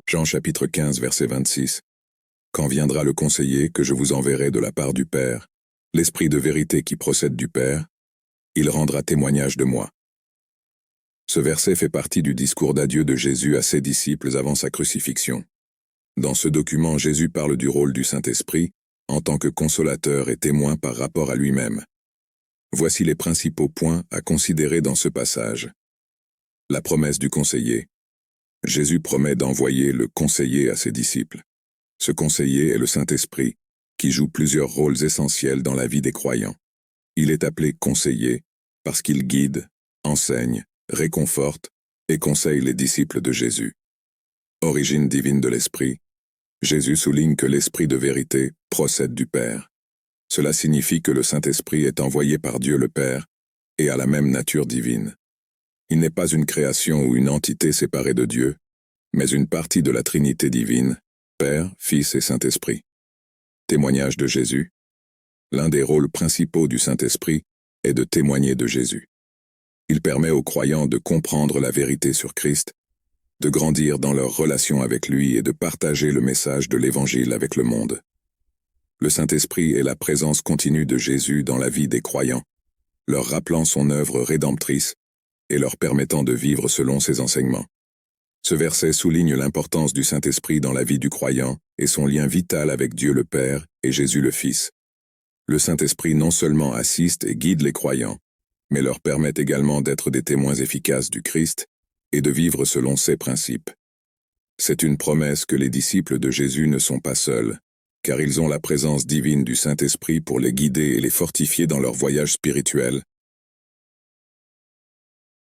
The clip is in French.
Jean chapitre 15 verset 26. Quand viendra le conseiller que je vous enverrai de la part du Père, l'Esprit de vérité qui procède du Père, il rendra témoignage de moi. Ce verset fait partie du discours d'adieu de Jésus à ses disciples avant sa crucifixion. Dans ce document, Jésus parle du rôle du Saint-Esprit en tant que consolateur et témoin par rapport à lui-même. Voici les principaux points à considérer dans ce passage. La promesse du conseiller. Jésus promet d'envoyer le conseiller à ses disciples. Ce conseiller est le Saint-Esprit, qui joue plusieurs rôles essentiels dans la vie des croyants. Il est appelé conseiller parce qu'il guide, enseigne, réconforte et conseille les disciples de Jésus. Origine divine de l'Esprit. Jésus souligne que l'Esprit de vérité procède du Père. Cela signifie que le Saint-Esprit est envoyé par Dieu le Père et a la même nature divine. Il n'est pas une création ou une entité séparée de Dieu, mais une partie de la Trinité divine, Père, Fils et Saint-Esprit. Témoignage de Jésus. L'un des rôles principaux du Saint-Esprit est de témoigner de Jésus. Il permet aux croyants de comprendre la vérité sur Christ, de grandir dans leur relation avec lui et de partager le message de l'Évangile avec le monde. Le Saint-Esprit est la présence continue de Jésus dans la vie des croyants, leur rappelant son œuvre rédemptrice et leur permettant de vivre selon ses enseignements. Ce verset souligne l'importance du Saint-Esprit dans la vie du croyant et son lien vital avec Dieu le Père et Jésus le Fils. Le Saint-Esprit non seulement assiste et guide les croyants, mais leur permet également d'être des témoins efficaces du Christ et de vivre selon ses principes. C'est une promesse que les disciples de Jésus ne sont pas seuls, car ils ont la présence divine du Saint-Esprit pour les guider et les fortifier dans leur voyage spirituel